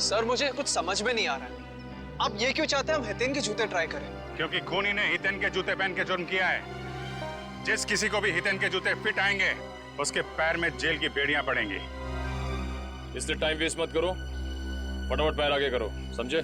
Sir मुझे कुछ समझ में नहीं आ रहा है, आप ये क्यों चाहते हैं हम हितेन के जूते ट्राई करें? क्योंकि खूनी ने हितेन के जूते पहन के जुर्म किया है। जिस किसी को भी हितेन के जूते फिट आएंगे उसके पैर में जेल की बेड़ियां पड़ेंगी। इसलिए टाइम वेस्ट मत करो, फटाफट पैर आगे करो, समझे?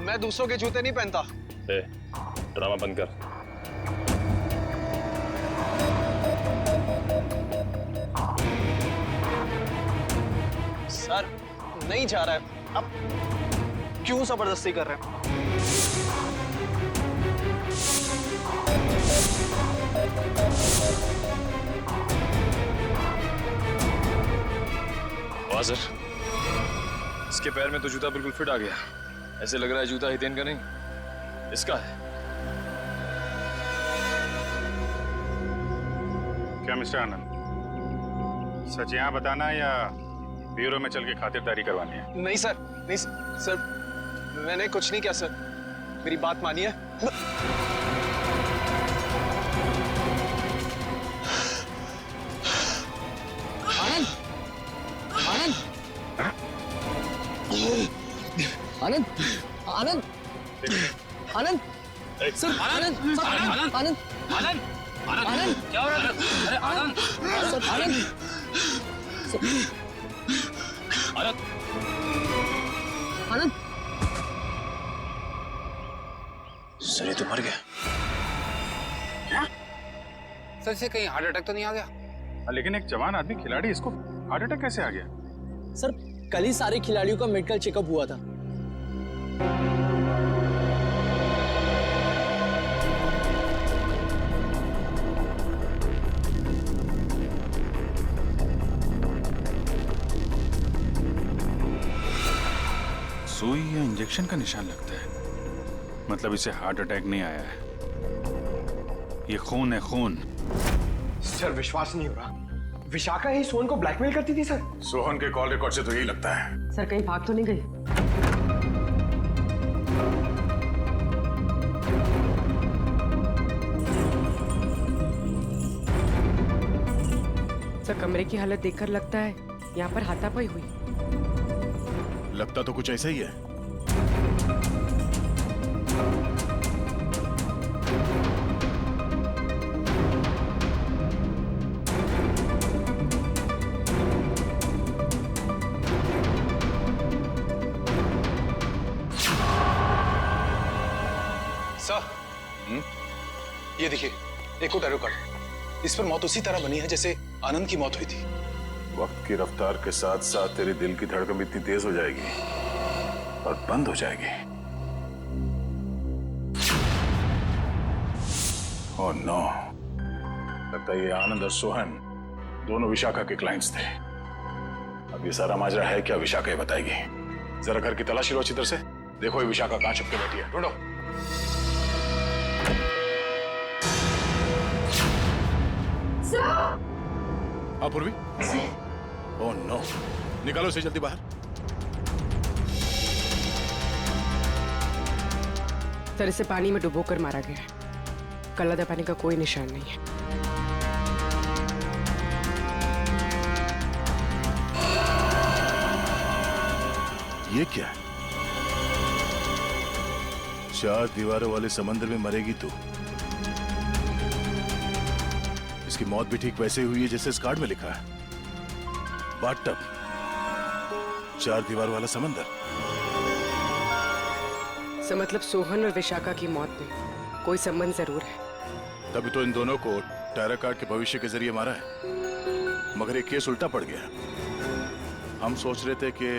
मैं दूसरों के जूते नहीं पहनता। ड्रामा बंद कर। सर नहीं जा रहा है, अब क्यों जबरदस्ती कर रहे हैं? वाजिर, इसके पैर में तो जूता बिल्कुल फिट आ गया। ऐसे लग रहा है जूता हितेन का नहीं, इसका है। क्या मिस्टर आनंद, सच यहाँ बताना या ब्यूरो में चल के खातिरदारी करवानी है? नहीं सर, नहीं सर, मैंने कुछ नहीं किया सर, मेरी बात मानिए। आनंद, आनंद, आनंद, आनंद, आनंद, सर, आनंद, आनंद, आनंद, आनंद, आनंद, क्या हो रहा है? अरे आनंद, सर, आनंद, आनंद, आनंद, सर ये तो मर गया। क्या? सर इसे कहीं हार्ट अटैक तो नहीं आ गया? लेकिन एक जवान आदमी खिलाड़ी, इसको हार्ट अटैक कैसे आ गया? सर कल ही सारे खिलाड़ियों का मेडिकल चेकअप हुआ था। सुई या इंजेक्शन का निशान लगता है, मतलब इसे हार्ट अटैक नहीं आया है, ये खून है, खून। सर विश्वास नहीं हो रहा, विशाखा ही सोहन को ब्लैकमेल करती थी सर। सोहन के कॉल रिकॉर्ड से तो यही लगता है। सर कहीं भाग तो नहीं गई? सर कमरे की हालत देखकर लगता है यहाँ पर हाथापाई हुई। लगता तो कुछ ऐसा ही है। सर, ये देखिए, एक और टैरो कार्ड। इस पर मौत उसी तरह बनी है जैसे आनंद की मौत हुई थी। वक्त की रफ्तार के साथ साथ तेरे दिल की धड़कन इतनी तेज हो जाएगी और बंद हो जाएगी। ओह नो, लगता है ये आनंद और सोहन दोनों विशाखा के क्लाइंट्स थे। अब ये सारा माजरा है क्या, विशाखा ही बताएगी। जरा घर की तलाशी लो अच्छी तरह से, देखो ये विशाखा कहां छुप के बैठी है, ढूंढो। पूर्वी, ओह नो, निकालो इसे जल्दी बाहर। सर इसे पानी में डुबोकर मारा गया है, गला दबाने का कोई निशान नहीं है। ये क्या है? 4 दीवारों वाले समंदर में मरेगी तू। इसकी मौत भी ठीक वैसे हुई है जैसे इस कार्ड में लिखा है, बाथटब, 4 दीवार वाला समंदर। सो मतलब सोहन और विशाखा की मौत में कोई संबंध जरूर है। तभी तो इन दोनों को टैरो कार्ड के भविष्य के जरिए मारा है, मगर ये केस उल्टा पड़ गया। हम सोच रहे थे कि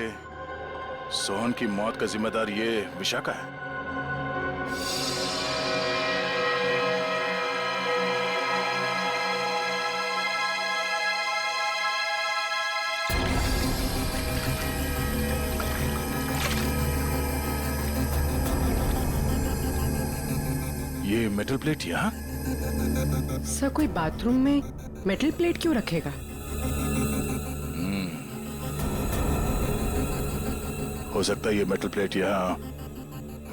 सोहन की मौत का जिम्मेदार ये विशाखा है। ये मेटल प्लेट यहाँ? सर कोई बाथरूम में मेटल प्लेट क्यों रखेगा? हो सकता है ये मेटल प्लेट यहाँ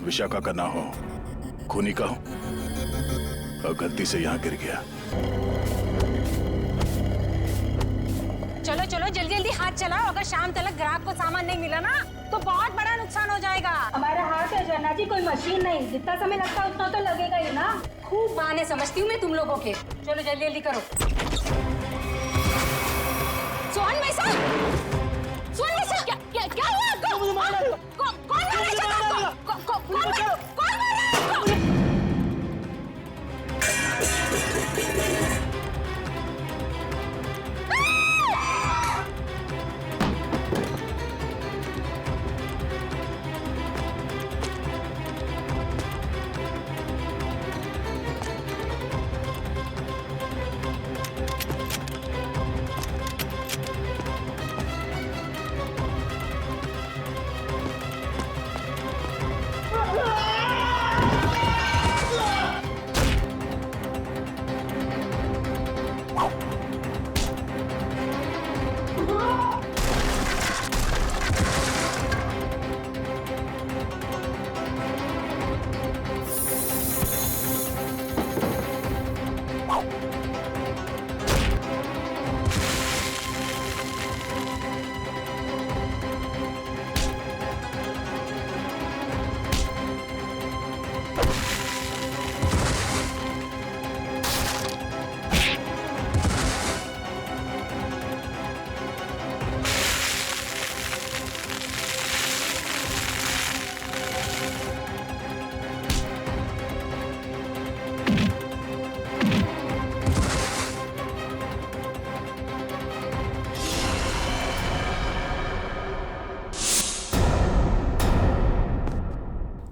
विशाखा का ना हो, खूनी का हो और गलती से यहाँ गिर गया। चलो चलो जल्दी जल्दी हाथ चलाओ, अगर शाम तक ग्राहक को सामान नहीं मिला ना तो बहुत बड़ा नुकसान हो जाएगा। हमारा हाथ है जन्ना जी, कोई मशीन नहीं, जितना समय लगता है उतना तो लगेगा ही ना। खूब बहाने समझती हूँ मैं तुम लोगों के। चलो जल्दी जल्दी करो। सोहन भाई साहब, सोहन भाई साहब, क्या हुआ आपको? कौन मारा आपको? कौन मारा आपको?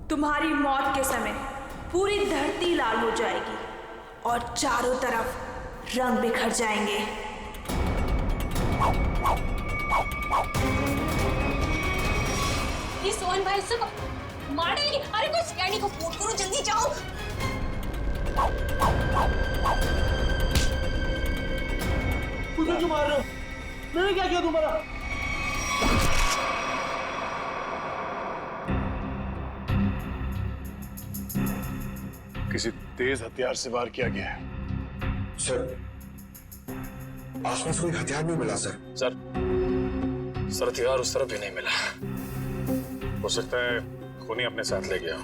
तुम्हारी मौत के समय पूरी धरती लाल हो जाएगी और चारों तरफ रंग बिखर जाएंगे। ये सोहन भाई से मार डालेंगे। अरे कोई सियानी को फोन करो, जल्दी जाओ। मुझे क्यों मार रहे हो? मैंने क्या किया तुम्हारा? किसी तेज हथियार से वार किया गया है। सर, आसपास कोई हथियार नहीं मिला सर। सर हथियार उस तरफ भी नहीं मिला। हो सकता है खूनी अपने साथ ले गया।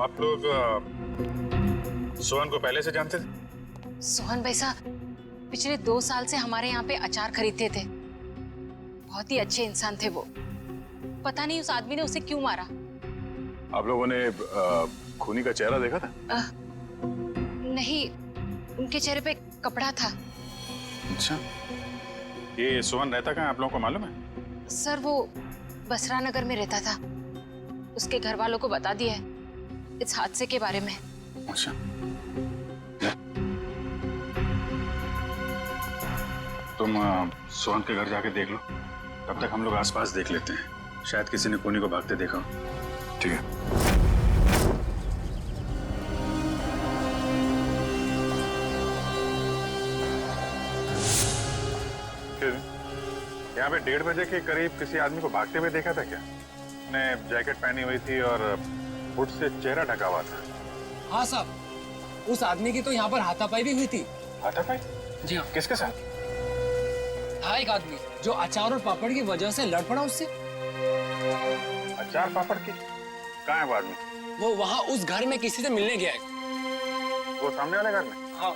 आप लोग सोहन को पहले से जानते थे? सोहन भाई साहब पिछले 2 साल से हमारे यहाँ पे अचार खरीदते थे। बहुत ही अच्छे इंसान थे वो। पता नहीं उस आदमी ने उसे क्यों मारा। आप लोगों ने खूनी का चेहरा देखा था? नहीं, उनके चेहरे पे कपड़ा था। अच्छा, ये सोहन रहता कहाँ आप लोगों को मालूम है? सर वो बसरा नगर में रहता था। उसके घर वालों को बता दिया है इस हादसे के बारे में। अच्छा, तुम सोहन के घर जाके देख लो, तब तक हम लोग आसपास देख लेते हैं। शायद किसी ने खूनी को भागते देखा हो। ठीक है। यहाँ पे 1:30 बजे के करीब किसी आदमी को भागते हुए देखा था क्या? ने जैकेट पहनी हुई थी और हुड से चेहरा ढका हुआ था। हाँ साहब, उस आदमी की तो यहाँ पर हाथापाई भी हुई थी। हाथापाई? जी हाँ। किसके साथ? था एक आदमी जो अचार और पापड़ की वजह से लड़ पड़ा उससे। अचार पापड़ की? कहाँ है वो आदमी? वो वहाँ उस घर में किसी से मिलने गया है। वो सामने वाले घर में? हाँ।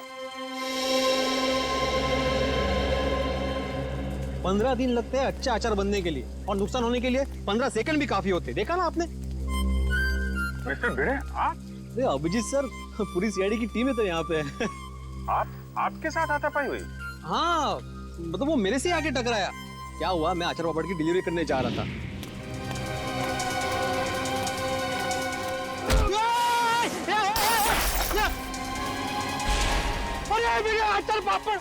15 दिन लगते हैं अच्छा अचार बनने के लिए, और नुकसान होने के लिए 15 सेकंड भी काफी होते। देखा ना आपने? मिस्टर भिड़े, आप? अरे अभिजीत सर, पूरी सीआईडी की टीम है तो यहाँ पे। आपके साथ हाथापाई हुई? हाँ, मतलब वो मेरे से आके टकराया। क्या हुआ, मैं अचार पापड़ की डिलीवरी करने जा रहा था। अचार पापड़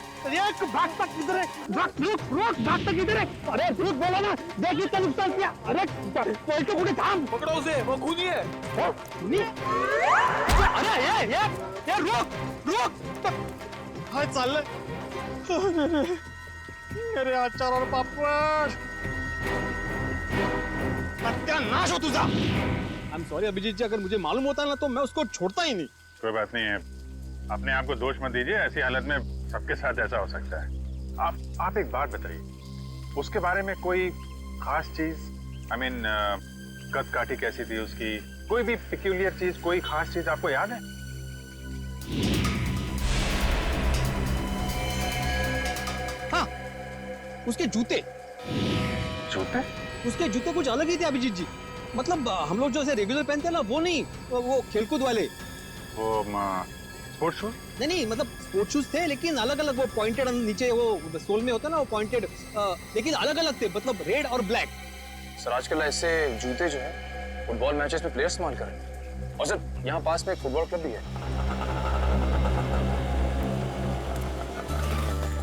भागता किधर है? रुक भागता किधर है? अरे रुक, बोला ना, देखिए क्या नुकसान किया। अरे पलटो पूरे थाम, पकड़ो उसे, वो खूनी है। अरे ये रुक हाय चाल। अरे अचार और पापड़, सत्यानाश हो तुझा। आई एम सॉरी अभिजीत जी, अगर मुझे मालूम होता ना तो मैं उसको छोड़ता ही नहीं। कोई बात नहीं है, अपने आप को दोष मत दीजिए, ऐसी हालत में सबके साथ ऐसा हो सकता है। आप एक बात बताइए, उसके बारे में कोई खास चीज, आई मीन कद काठी कैसी थी उसकी, कोई भी पिक्यूलियर चीज, कोई खास चीज आपको याद है? हाँ, उसके जूते उसके जूते कुछ अलग ही थे अभिजीत जी। मतलब हम लोग जो ऐसे रेगुलर पहनते हैं ना, वो नहीं, वो खेलकूद वाले, वो स्पोर्ट्स शूज? नहीं, मतलब स्पोर्ट्स शूज थे लेकिन अलग अलग, वो पॉइंटेड नीचे वो सोल में होता है ना, वो पॉइंटेड, लेकिन अलग अलग थे, मतलब रेड और ब्लैक। सर आजकल ऐसे जूते जो है फुटबॉल मैचेस में प्लेयर्स इस्तेमाल कर रहे हैं, और सर यहाँ पास में एक फुटबॉल क्लब भी है।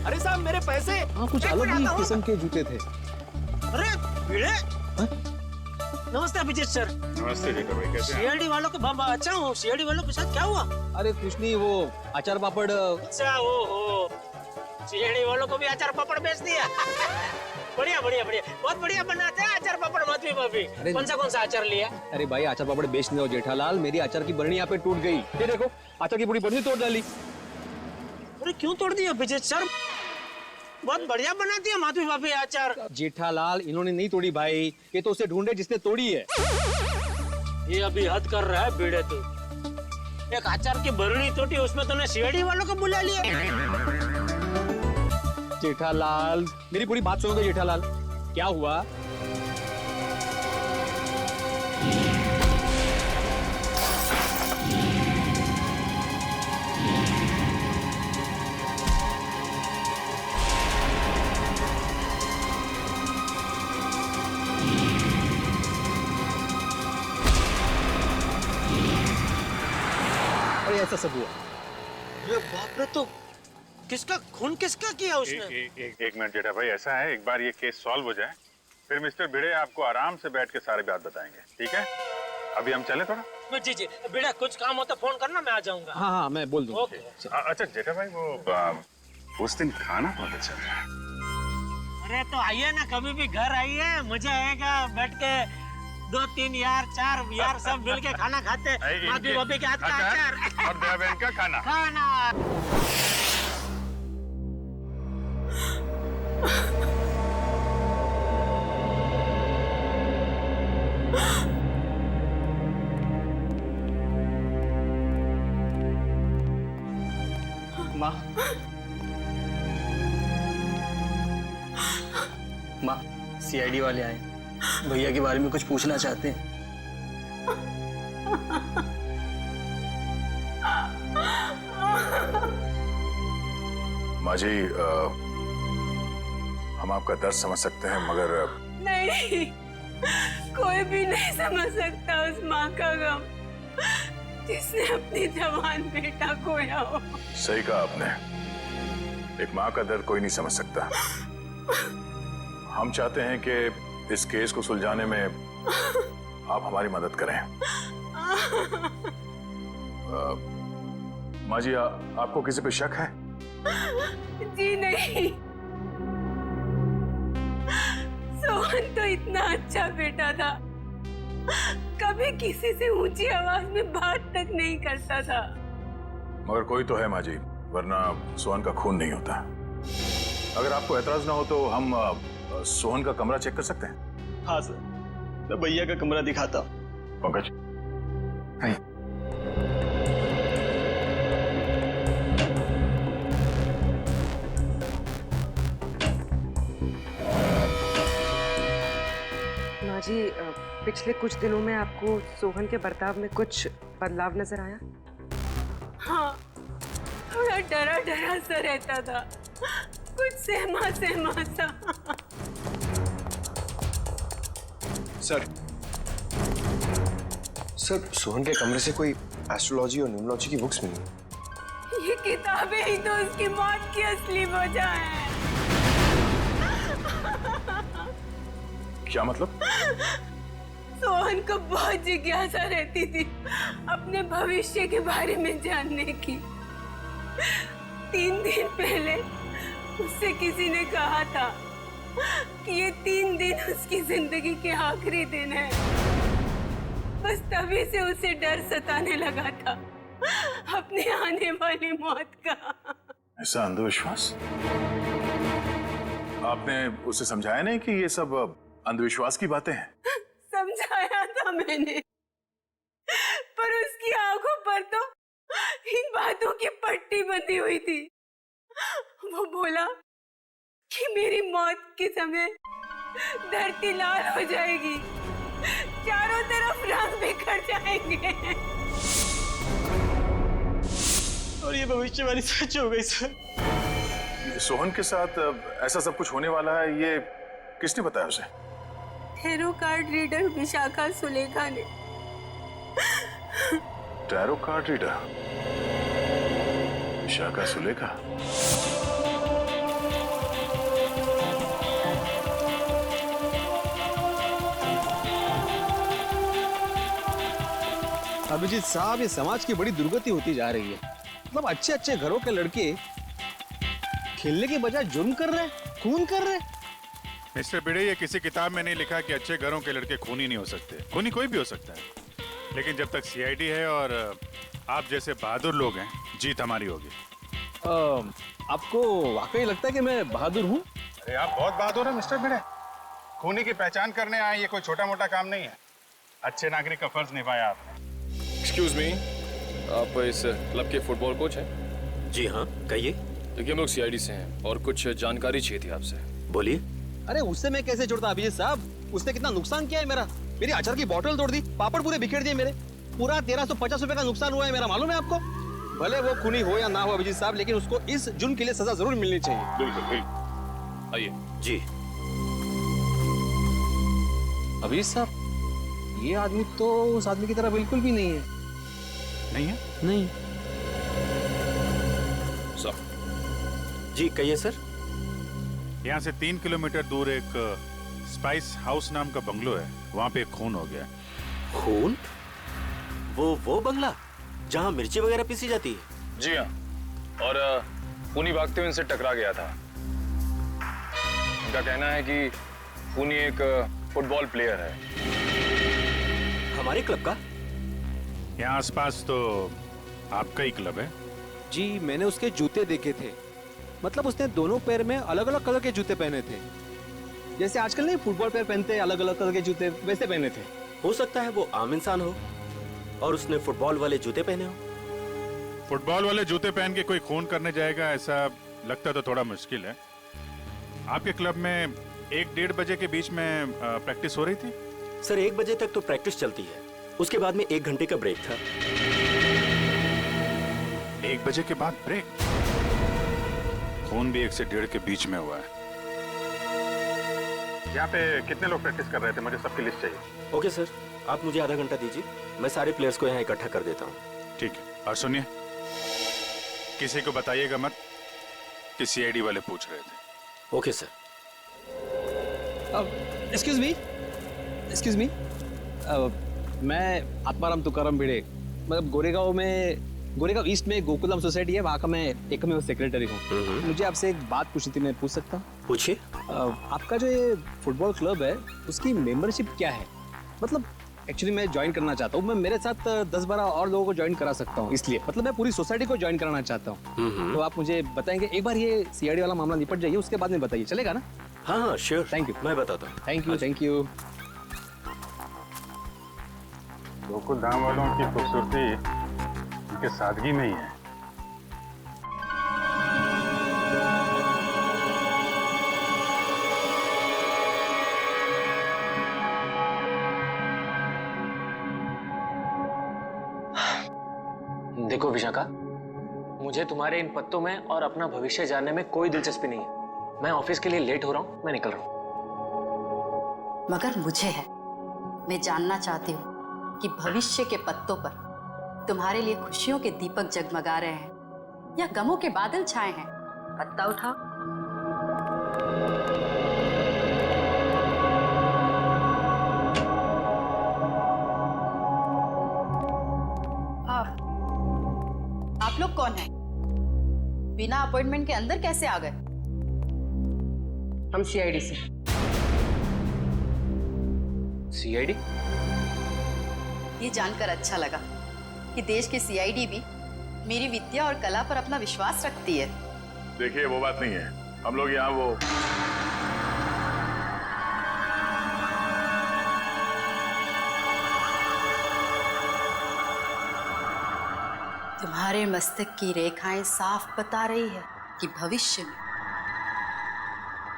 अरे साहब मेरे पैसे। हाँ, कुछ अलग ही किस्म के जूते थे। अरे भिड़े, नमस्ते अभिजीत सर। नमस्ते जेठा भाई, कैसे हैं? सीआईडी वालों के अच्छा हूँ। सीआईडी वालों के साथ क्या हुआ? अरे कुछ नहीं, वो अचार पापड़। अच्छा, ओ सीआईडी वालों को भी अचार पापड़ बेच दिया। बढ़िया, बहुत बढ़िया बनाते हैं अचार पापड़ माधवी भाभी। कौन सा अचार लिया? अरे भाई, अचार पापड़ बेचने हो जेठालाल, मेरी अचार की बरनी यहाँ पे टूट गई। ये देखो, अचार की पूरी बरनी तोड़ डाली। अरे क्यों तोड़ दिया अभिजीत सर? बहुत बढ़िया बनाती है माधवी भाभी अचार। जेठालाल, इन्होंने नहीं तोड़ी भाई, ये तो उसे ढूंढे जिसने तोड़ी है। ये अभी हद कर रहा है भिड़े तू। एक अचार की बरनी टूटी, उसमें तूने सीआईडी वालों को बुला लिया। जेठालाल, मेरी पूरी बात सुनोगे जेठालाल? क्या हुआ? ऐसा सब हुआ। ये बाप रे, तो किसका खून किसका किया उसने? एक मिनट जेठा भाई, ऐसा है, एक बार ये केस सॉल्व हो जाए, फिर मिस्टर भिड़े आपको आराम से बैठ के सारी बात बताएंगे, ठीक है? अभी हम चले थोड़ा? जी, भिड़े कुछ काम हो तो फोन करना, मैं आ जाऊंगा। हाँ, मैं बोल दूंगा। अच्छा जेठा भाई, वो उस दिन खाना बहुत अच्छा था। अरे तो आइए ना, कभी भी घर आइए, मजा आएगा। बैठ के 2, 3 यार, 4 यार सब मिल के खाना खाते। माधवी भाभी के हाथ का अचार और दया बहन का खाना। माँ, सीआईडी वाले आए, भैया के बारे में कुछ पूछना चाहते हैं। माँ जी, हम आपका दर्द समझ सकते हैं, मगर नहीं, कोई भी नहीं समझ सकता उस माँ का गम जिसने अपनी जवान बेटा खोया हो। सही कहा आपने, एक माँ का दर्द कोई नहीं समझ सकता। हम चाहते हैं कि इस केस को सुलझाने में आप हमारी मदद करें। माँ जी, आपको किसी पे शक है? जी नहीं, सोहन तो इतना अच्छा बेटा था, कभी किसी से ऊंची आवाज में बात तक नहीं करता था। मगर कोई तो है माँ जी, वरना सोहन का खून नहीं होता। अगर आपको एतराज ना हो तो हम सोहन का कमरा चेक कर सकते हैं? हाँ सर, मैं भैया का कमरा दिखाता हूँ। पंकज, माँ जी, पिछले कुछ दिनों में आपको सोहन के बर्ताव में कुछ बदलाव नजर आया? हाँ, थोड़ा डरा डरा सा रहता था, कुछ सहमा सहमा सा। सर सोहन के कमरे से कोई एस्ट्रोलॉजी और न्यूमरोलॉजी की बुक्स मिली। ये किताबें ही तो उसकी मौत की असली वजह है। क्या मतलब? सोहन को बहुत जिज्ञासा रहती थी अपने भविष्य के बारे में जानने की। 3 दिन पहले उससे किसी ने कहा था कि ये 3 दिन उसकी जिंदगी के आखिरी दिन है। बस तभी से उसे डर सताने लगा था अपने आने वाली मौत का। ऐसा अंधविश्वास? आपने उसे समझाया नहीं कि ये सब अंधविश्वास की बातें हैं? समझाया था मैंने, पर उसकी आंखों पर तो इन बातों की पट्टी बंधी हुई थी। वो बोला कि मेरी मौत के समय धरती लाल हो जाएगी, चारों तरफ रंग बिखर जाएंगे। और ये भविष्यवाणी सच हो गई सर। सोहन के साथ ऐसा सब कुछ होने वाला है, ये किसने बताया उसे? Tarot card reader Vishakha Sulekha ने। Tarot card reader Vishakha Sulekha? Abhijeet साहब, ये समाज की बड़ी दुर्गति होती जा रही है। मतलब अच्छे अच्छे घरों के लड़के खेलने के बजाय जुर्म कर रहे हैं, खून कर रहे हैं। मिस्टर भिड़े, ये किसी किताब में नहीं लिखा कि अच्छे घरों के लड़के खूनी नहीं हो सकते। खूनी कोई भी हो सकता है, लेकिन जब तक सीआईडी है और आप जैसे बहादुर लोग हैं, जीत हमारी होगी। आपको वाकई लगता है कि मैं बहादुर हूँ? अरे आप बहुत बहादुर हैं मिस्टर भिड़े। खूनी की पहचान करने आए, ये कोई छोटा मोटा काम नहीं है। अच्छे नागरिक का फर्ज निभाया आपने। एक्सक्यूज मी, आप इस क्लब के फुटबॉल कोच हैं? जी हाँ, कहिए। देखिए, हम लोग सीआईडी से हैं और कुछ जानकारी चाहिए थी आपसे। बोलिए। अरे उससे मैं कैसे जुड़ता अभिजीत साहब? उसने कितना नुकसान किया है मेरा। मेरी अचार की बोतल तोड़ दी, पापड़ पूरे बिखेर दिए मेरे। पूरा 1350 रुपए का नुकसान हुआ है मेरा, मालूम है आपको? भले वो खूनी हो या ना हो अभिजीत साहब, लेकिन उसको इस जुर्म के लिए सजा जरूर मिलनी चाहिए। बिल्कुल बिल्कुल, आइए। जी। अभिजीत साहब, ये आदमी तो उस आदमी की तरह बिल्कुल भी नहीं है। नहीं है? नहीं। सर। जी कहिए सर। यहाँ से 3 किलोमीटर दूर एक स्पाइस हाउस नाम का बंगलो है, वहाँ पे एक खून हो गया। खून? वो बंगला जहाँ मिर्ची वगैरह पीसी जाती है? जी हाँ, और खूनी भागते हुए इनसे टकरा गया था। इनका कहना है कि खूनी एक फुटबॉल प्लेयर है। हमारे क्लब का? यहाँ आसपास तो आपका ही क्लब है। जी, मैंने उसके जूते देखे थे। मतलब उसने दोनों पैर में अलग अलग कलर के जूते पहने थे, जैसे आजकल नहीं फुटबॉल प्लेयर पहनते हैं अलग अलग कलर के जूते, वैसे पहने थे। हो सकता है वो आम इंसान हो और उसने फुटबॉल वाले जूते पहने हो। फुटबॉल वाले जूते पहन के कोई खून करने जाएगा, ऐसा लगता तो थोड़ा मुश्किल है। आपके क्लब में 1-1:30 बजे के बीच में प्रैक्टिस हो रही थी? सर 1 बजे तक तो प्रैक्टिस चलती है, उसके बाद में 1 घंटे का ब्रेक था। 1 बजे के बाद ब्रेक? खून भी 1 से 1:30 के बीच में हुआ है। यहाँ पे कितने लोग प्रैक्टिस कर रहे थे? मुझे सबकी लिस्ट चाहिए। ओके सर, आप मुझे आधा घंटा दीजिए, मैं सारे प्लेयर्स को यहाँ इकट्ठा कर देता हूँ। ठीक है, और सुनिए, किसी को बताइएगा मत कि सीआईडी वाले पूछ रहे थे। Okay sir. एक्सक्यूज मी, मैं आत्माराम तुकाराम भिड़े, मतलब गोरेगांव ईस्ट में गोकुलम सोसाइटी है, वहाँ का मैं एकमेव सेक्रेटरी हूँ। मुझे आपसे एक बात पूछनी थी, मैं पूछ सकता हूँ? पूछिए। आपका जो ये फुटबॉल क्लब है, उसकी मेंबरशिप क्या है? मतलब एक्चुअली मैं ज्वाइन करना चाहता हूँ, मैं मेरे साथ 10-12 और लोगों को ज्वाइन करा सकता हूँ, इसलिए मतलब मैं पूरी सोसाइटी को ज्वाइन कराना चाहता हूँ। तो आप मुझे बताएंगे, एक बार ये सीआईडी वाला मामला निपट जाइए, उसके बाद में बताइए, चलेगा ना? हाँ श्योर। Thank you. मैं बताता हूँ। Thank you. गोकुल धाम वालों की खूबसूरती उनके सादगी में ही है। देखो विशाखा, मुझे तुम्हारे इन पत्तों में और अपना भविष्य जानने में कोई दिलचस्पी नहीं है। मैं ऑफिस के लिए लेट हो रहा हूँ, मैं निकल रहा हूँ। मगर मुझे है। मैं जानना चाहती हूँ कि भविष्य के पत्तों पर तुम्हारे लिए खुशियों के दीपक जगमगा रहे हैं या गमों के बादल छाए हैं। पत्ता उठाओ। आप लोग कौन हैं? बिना अपॉइंटमेंट के अंदर कैसे आ गए? हम सीआईडी से। सीआईडी? ये जानकर अच्छा लगा कि देश की सीआईडी भी मेरी विद्या और कला पर अपना विश्वास रखती है। देखिए वो बात नहीं है, हम लोग यहाँ वो तुम्हारे मस्तक की रेखाएं साफ बता रही है कि भविष्य में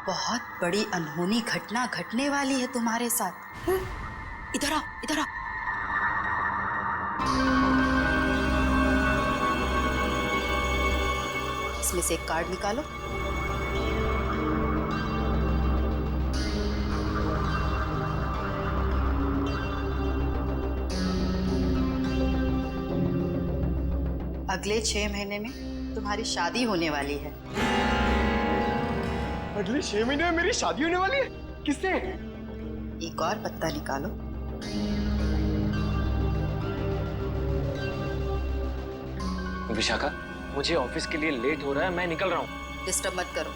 बहुत बड़ी अनहोनी घटना घटने वाली है तुम्हारे साथ। इधर आओ, इधर आओ। इसमें से एक कार्ड निकालो। अगले 6 महीने में तुम्हारी शादी होने वाली है। अगले 6 महीने में मेरी शादी होने वाली है? किससे? एक और पत्ता निकालो। विशाखा, मुझे ऑफिस के लिए लेट हो रहा है, मैं निकल रहा हूँ। डिस्टर्ब मत करो,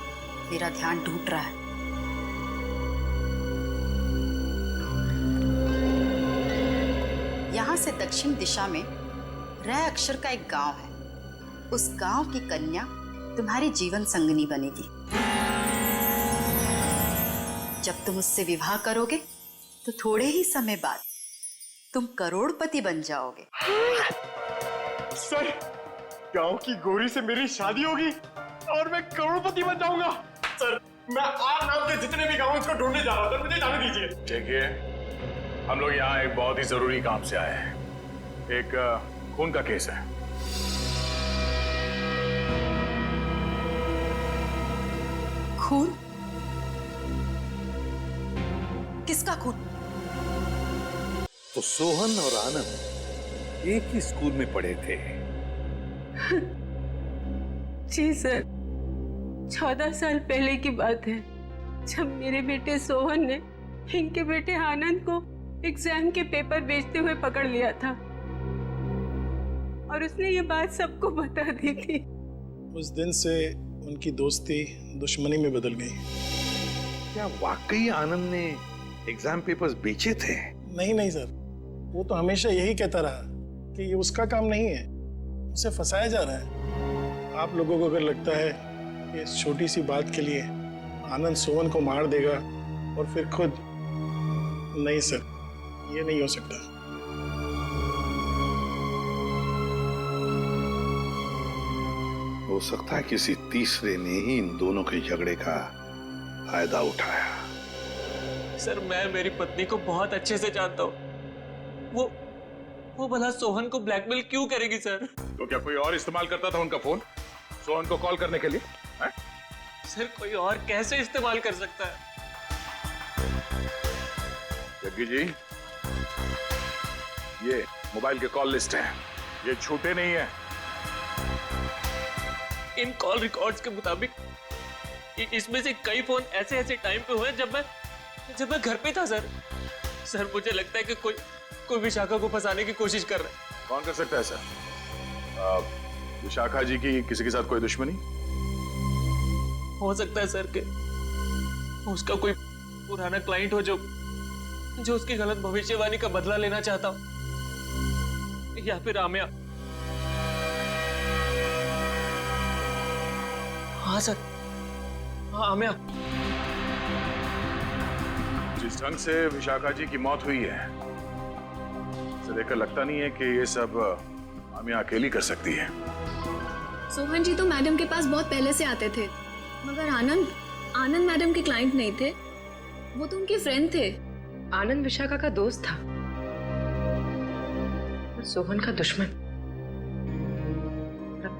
मेरा ध्यान टूट रहा है। यहाँ से दक्षिण दिशा में र अक्षर का एक गांव है। उस गांव की कन्या तुम्हारी जीवन संगनी बनेगी। जब तुम उससे विवाह करोगे तो थोड़े ही समय बाद तुम करोड़पति बन जाओगे। सर, गांव की गोरी से मेरी शादी होगी और मैं करोड़पति बन जाऊंगा। सर, मैं आज नाम के जितने भी गांव उसको ढूंढने जा रहा हूं, मुझे जाने दीजिए। देखिए, हम लोग यहाँ एक बहुत ही जरूरी काम से आए हैं। एक खून का केस है। खून? किसका खून? तो सोहन और आनंद एक ही स्कूल में पढ़े थे। जी सर, 14 साल पहले की बात है, जब मेरे बेटे सोहन ने इनके बेटे आनंद को एग्जाम के पेपर बेचते हुए पकड़ लिया था और उसने ये बात सबको बता दी थी। उस दिन से उनकी दोस्ती दुश्मनी में बदल गई। क्या वाकई आनंद ने एग्जाम पेपर्स बेचे थे? नहीं नहीं सर, वो तो हमेशा यही कहता रहा कि ये उसका काम नहीं है, उसे फंसाया जा रहा है। आप लोगों को अगर लगता है कि इस छोटी सी बात के लिए आनंद सोहन को मार देगा और फिर खुद, नहीं सर, ये नहीं हो सकता। हो सकता है किसी तीसरे ने ही इन दोनों के झगड़े का फायदा उठाया। सर, मैं मेरी पत्नी को बहुत अच्छे से जानता हूँ। वो भला सोहन को ब्लैकमेल क्यों करेगी सर? तो क्या कोई और इस्तेमाल करता था उनका फोन सोहन को कॉल करने के लिए? सर, कोई और कैसे इस्तेमाल कर सकता है? जग्गी जी, ये मोबाइल के कॉल लिस्ट है, ये छूटे नहीं है। इन कॉल रिकॉर्ड्स के मुताबिक इसमें से कई फोन ऐसे टाइम पे हुए जब मैं घर पे था सर। सर, मुझे लगता है कि कोई विशाखा को फंसाने की कोशिश कर रहा है। कौन कर सकता है सर? विशाखा जी की किसी के साथ कोई दुश्मनी हो सकता है सर कि उसका कोई पुराना क्लाइंट हो जो उसकी गलत भविष्यवाणी का बदला लेना चाहता हो, या फिर आमिया। हाँ सर, हाँ आमिया। जिस ढंग से विशाखा जी की मौत हुई है, इसे देखकर लगता नहीं है कि ये सब आमिया अकेली कर सकती है। सोहन जी तो मैडम के पास बहुत पहले से आते थे, मगर आनंद मैडम के क्लाइंट नहीं थे, वो तो उनके फ्रेंड थे। आनंद विशाखा का दोस्त था और सोहन का दुश्मन।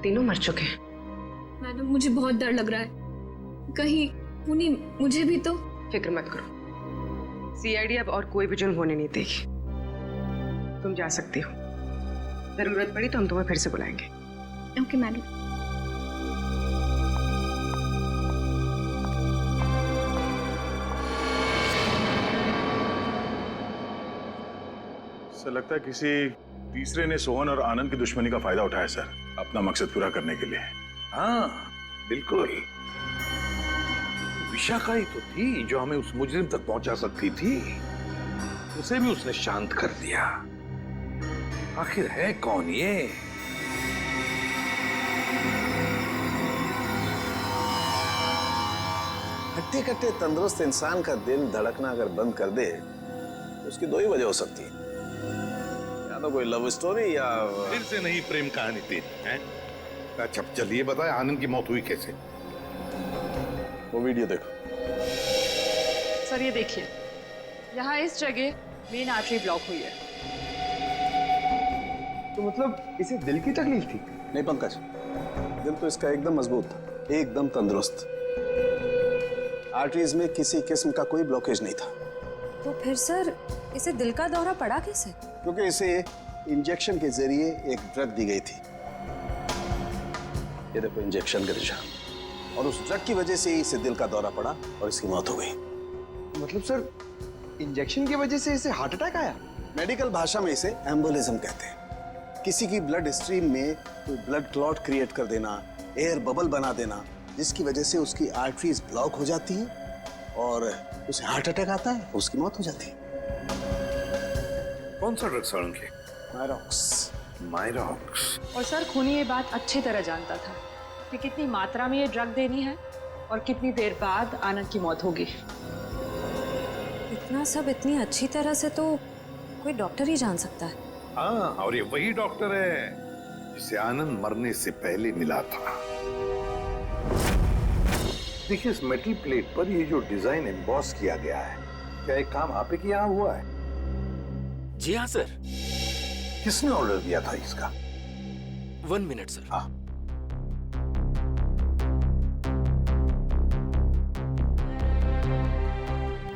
तीनों मर चुके हैं। मैडम मुझे बहुत डर लग रहा है, कहीं पुनी मुझे भी तो। फिक्र मत करो, सीआईडी अब और कोई भी जुर्म होने नहीं देगी। तुम जा सकती हो, जरूरत पड़ी तो हम तुम्हें फिर से बुलाएंगे। Okay madam. सर लगता है किसी तीसरे ने सोहन और आनंद की दुश्मनी का फायदा उठाया सर, अपना मकसद पूरा करने के लिए। हाँ बिल्कुल, विशाखा ही तो थी जो हमें उस मुजरिम तक पहुंचा सकती थी, उसे भी उसने शांत कर दिया। आखिर है कौन ये? हट्टे कट्टे तंदुरुस्त इंसान का दिल धड़कना अगर बंद कर दे तो उसकी दो ही वजह हो सकती है, या तो कोई लव स्टोरी या फिर से नहीं प्रेम कहानी तेरी है। अच्छा चलिए बताए आनंद की मौत हुई कैसे? वो वीडियो देखो। सर ये देखिए, यहाँ इस जगह मेन आर्टरी ब्लॉक हुई है। तो मतलब इसे दिल की तकलीफ थी? नहीं पंकज, दिल तो इसका एकदम मजबूत था, एकदम तंदुरुस्त। आर्टरीज में किसी किस्म का कोई ब्लॉकेज नहीं था। तो फिर सर इसे दिल का दौरा पड़ा कैसे? क्योंकि इसे इंजेक्शन के जरिए एक ड्रग दी गई थी। ये देखो इंजेक्शन का निशान, और उस ड्रग की वजह से ही इसे दिल का दौरा पड़ा और इसकी मौत हो गई। मतलब सर इंजेक्शन की वजह से इसे हार्ट अटैक आया? मेडिकल भाषा में इसे एम्बोलिज्म कहते हैं। किसी की ब्लड स्ट्रीम में कोई ब्लड क्लॉट क्रिएट कर देना, एयर बबल बना देना, जिसकी वजह से उसकी आर्टरीज ब्लॉक हो जाती हैं और उसे हार्ट अटैक आता है, उसकी मौत हो जाती है। कौन सा ड्रग सड़न के? मायरॉक्स। मायरॉक्स। और सर खूनी ये बात अच्छी तरह जानता था कि कितनी मात्रा में ये ड्रग देनी है और कितनी देर बाद आनंद की मौत होगी। इतना सब इतनी अच्छी तरह से तो कोई डॉक्टर ही जान सकता है। हाँ, और ये वही डॉक्टर है जिसे आनंद मरने से पहले मिला था। देखिए इस मेटल प्लेट पर ये जो डिजाइन एम्बॉस किया गया है, क्या एक काम आप ही के यहाँ हुआ है? जी हाँ सर। किसने ऑर्डर दिया था इसका? 1 मिनट सर। हाँ।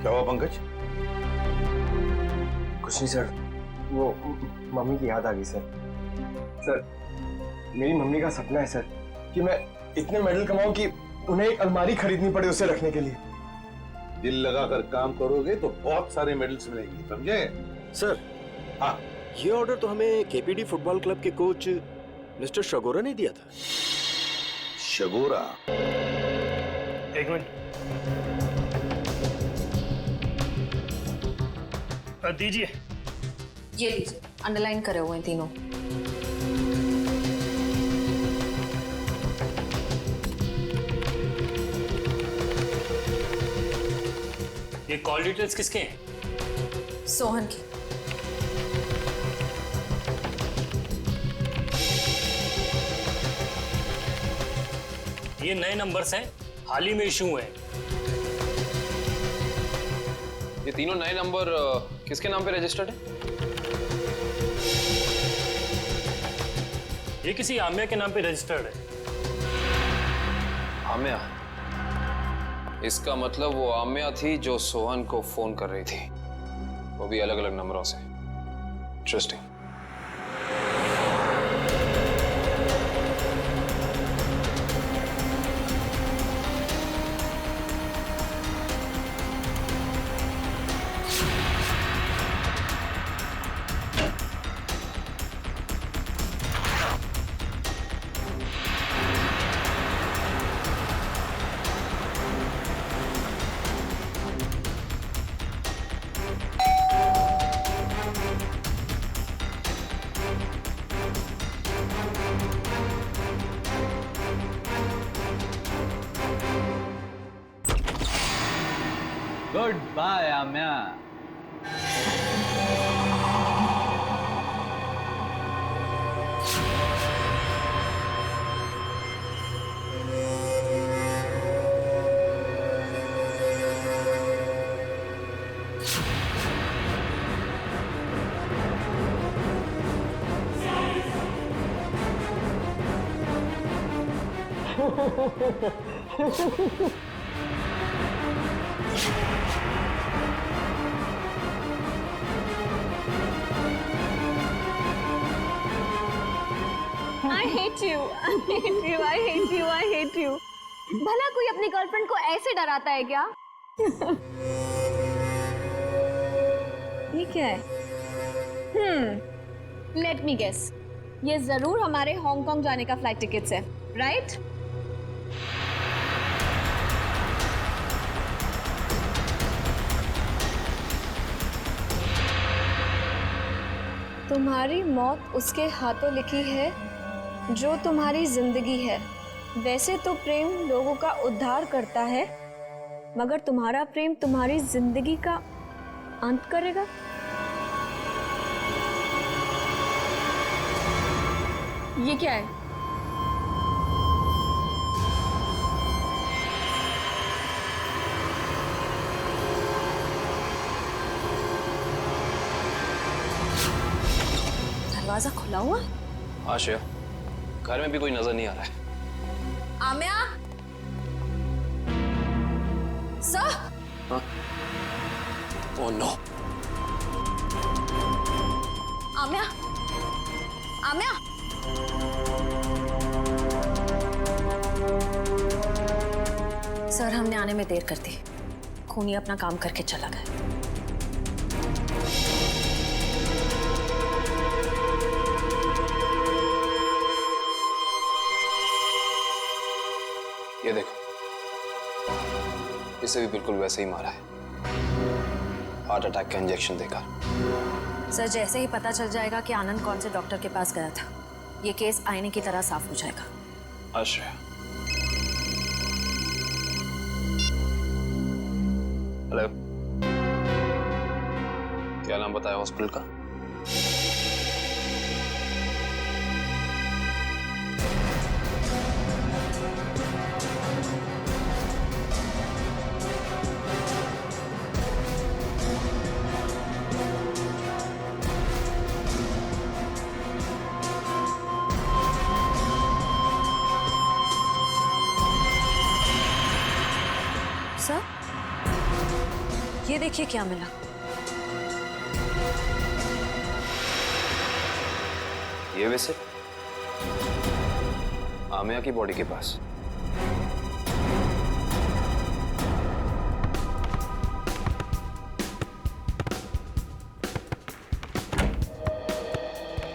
क्या हुआ पंकज? कुछ नहीं सर, वो मम्मी की याद आ गई सर। सर मेरी मम्मी का सपना है सर कि मैं इतने मेडल कमाऊं कि उन्हें एक अलमारी खरीदनी पड़े उसे रखने के लिए। दिल लगाकर काम करोगे तो बहुत सारे मेडल्स मिलेंगे, समझे? सर हाँ, ये ऑर्डर तो हमें केपीडी फुटबॉल क्लब के कोच मिस्टर शगोरा ने दिया था। शगोरा? एक मिनट दीजिए। ये लीजिए, अंडरलाइन करे हुए हैं तीनों। ये कॉल डिटेल्स किसके हैं? सोहन की। ये नए नंबर्स हैं, हाल ही में इशू हुए हैं। ये तीनों नए नंबर किसके नाम पे रजिस्टर्ड है? ये किसी आम्या के नाम पे रजिस्टर्ड है। आम्या? इसका मतलब वो आम्या थी जो सोहन को फोन कर रही थी, वो भी अलग अलग नंबरों से। Interesting. Goodbye Amya. I hate you. I hate you. I hate you. I hate you. भला कोई अपनी गर्लफ्रेंड को ऐसे डराता है क्या? ये क्या है? Let me guess. ये जरूर हमारे हांगकांग जाने का फ्लाइट टिकट्स है, राइट? तुम्हारी मौत उसके हाथों लिखी है जो तुम्हारी जिंदगी है। वैसे तो प्रेम लोगों का उद्धार करता है, मगर तुम्हारा प्रेम तुम्हारी जिंदगी का अंत करेगा। ये क्या है? दरवाजा खुला हुआ? हाँ श्रेया, घर में भी कोई नजर नहीं आ रहा है। आम्या? सर? हाँ? Oh no. आम्या? आम्या? सर, हमने आने में देर कर दी। खूनी अपना काम करके चला गया। ये देखो, इसे भी बिल्कुल वैसे ही मारा है, हार्ट अटैक का इंजेक्शन देकर। सर, जैसे ही पता चल जाएगा कि आनंद कौन से डॉक्टर के पास गया था, ये केस आईने की तरह साफ हो जाएगा। आश्रय, हेलो, क्या नाम बताया हॉस्पिटल का? सर, ये देखिए क्या मिला। ये वैसे आमिया की बॉडी के पास।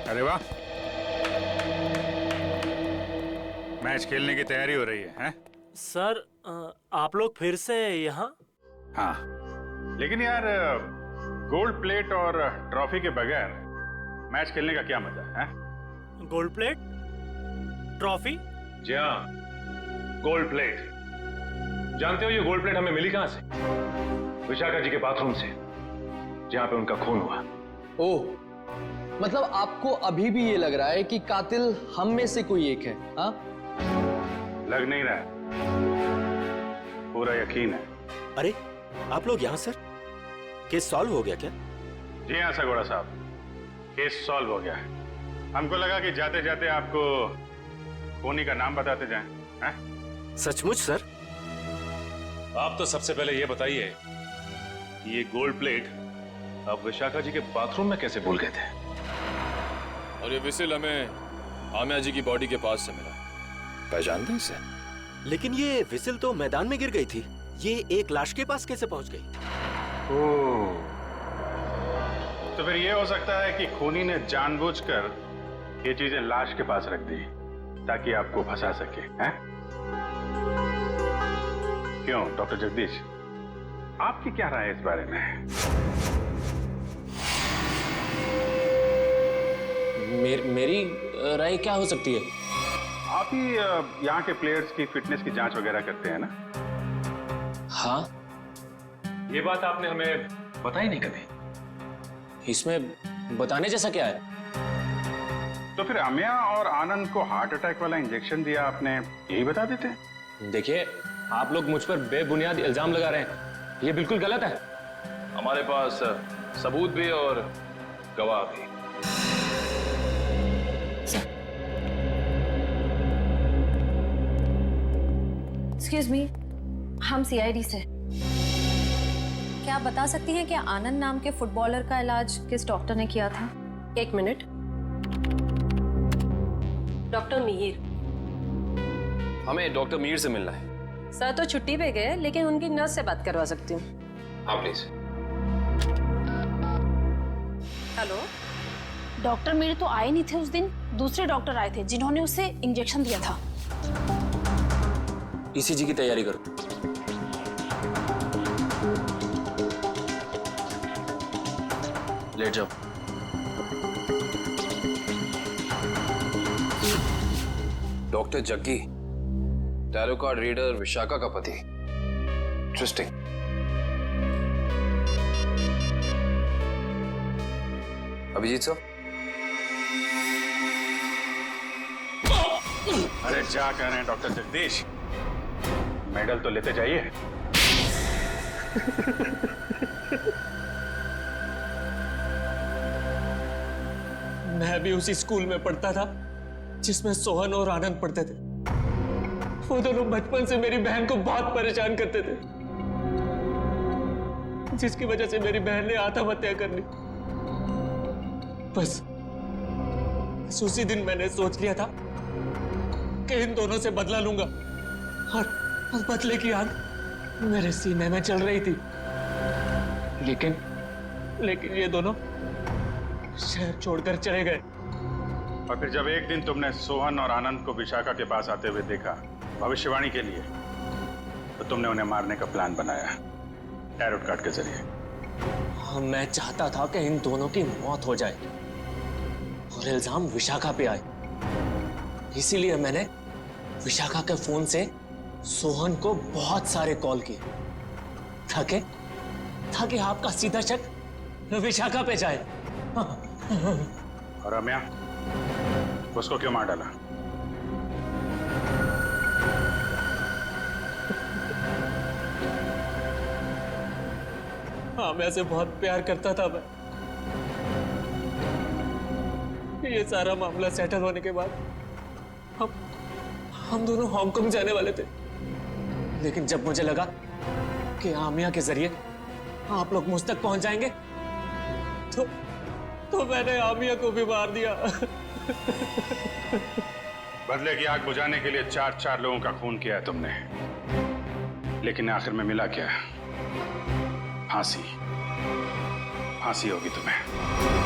अरे वाह, मैच खेलने की तैयारी हो रही है? सर, आप लोग फिर से यहाँ? हाँ, लेकिन यार गोल्ड प्लेट और ट्रॉफी के बगैर मैच खेलने का क्या मजा है? Gold plate, trophy? जी हाँ, गोल्ड प्लेट। जानते हो ये गोल्ड प्लेट हमें मिली कहां से? विशाखा जी के बाथरूम से, जहां पे उनका खून हुआ। ओह, मतलब आपको अभी भी ये लग रहा है कि कातिल हम में से कोई एक है? हाँ, लग नहीं रहा, पूरा यकीन है। अरे आप लोग यहाँ सर, केस सॉल्व हो गया क्या? जी हाँ सगोड़ा साहब, केस सॉल्व हो गया है। हमको लगा कि जाते जाते आपको खूनी का नाम बताते जाएं, हैं? सचमुच सर? आप तो सबसे पहले ये बताइए कि ये गोल्ड प्लेट आप विशाखा जी के बाथरूम में कैसे भूल गए थे? और ये विसिल हमें आमिया जी की बॉडी के पास से मिला। पहचानते इसे? लेकिन ये विसिल तो मैदान में गिर गई थी, ये एक लाश के पास कैसे पहुंच गई? ओह, तो फिर ये हो सकता है कि खूनी ने जानबूझकर ये चीजें लाश के पास रख दी ताकि आपको फंसा सके, हैं? क्यों डॉक्टर जगदीश, आपकी क्या राय है इस बारे में? मेरी राय क्या हो सकती है? आप ही यहाँ के प्लेयर्स की फिटनेस की जांच वगैरह करते हैं ना? हाँ। ये बात आपने हमें बताई नहीं कभी। इसमें बताने जैसा क्या है? तो फिर आमिया और आनंद को हार्ट अटैक वाला इंजेक्शन दिया आपने, यही बता देते? देखिए, आप लोग मुझ पर बेबुनियाद इल्जाम लगा रहे हैं, ये बिल्कुल गलत है। हमारे पास सबूत भी और गवाह भी। एक्सक्यूज मी, हम सीआईडी से। क्या आप बता सकती हैं कि आनंद नाम के फुटबॉलर का इलाज किस डॉक्टर ने किया था? एक मिनट। डॉक्टर मिहिर। हमें डॉक्टर मीर से मिलना है। सर तो छुट्टी पे गए, लेकिन उनकी नर्स से बात करवा सकती हूँ। हाँ प्लीज। हेलो। डॉक्टर मीर तो आए नहीं थे उस दिन, दूसरे डॉक्टर आए थे जिन्होंने उसे इंजेक्शन दिया था। ईसीजी की तैयारी करो। लेट जाओ। Doctor Jaggi, tarot card reader Vishakha का पति। इंटरेस्टिंग। अभिजीत सर। अरे क्या कह रहे हैं डॉक्टर जगदीश, मेडल तो लेते जाइए। मैं भी उसी स्कूल में पढ़ता था जिसमें सोहन और आनंद पढ़ते थे। वो दोनों बचपन से मेरी बहन को बहुत परेशान करते थे, जिसकी वजह से मेरी बहन ने आत्महत्या कर ली। बस उसी दिन मैंने सोच लिया था कि इन दोनों से बदला लूंगा, और बदले की आग मेरे सीने में चल रही थी। लेकिन ये दोनों शहर छोड़कर चले गए। और फिर जब एक दिन तुमने सोहन और आनंद को विशाखा के पास आते हुए देखा भविष्यवाणी के लिए, तो तुमने उन्हें मारने का प्लान बनाया टैरो कार्ड के जरिए। हाँ, मैं चाहता था कि इन दोनों की मौत हो जाए और इल्जाम विशाखा पे आए। इसीलिए मैंने विशाखा के फोन से सोहन को बहुत सारे कॉल किए ताकि आपका सीधा शक विशाखा पे जाए। और रम्या, उसको क्यों मार डाला? हाँ, मैं से बहुत प्यार करता था मैं। ये सारा मामला सेटल होने के बाद हम दोनों हांगकांग जाने वाले थे, लेकिन जब मुझे लगा कि आमिया के जरिए आप लोग मुझ तक पहुंच जाएंगे, तो मैंने आमिया को भी मार दिया। बदले की आग बुझाने के लिए 4 लोगों का खून किया है तुमने, लेकिन आखिर में मिला क्या? फांसी। फांसी होगी तुम्हें।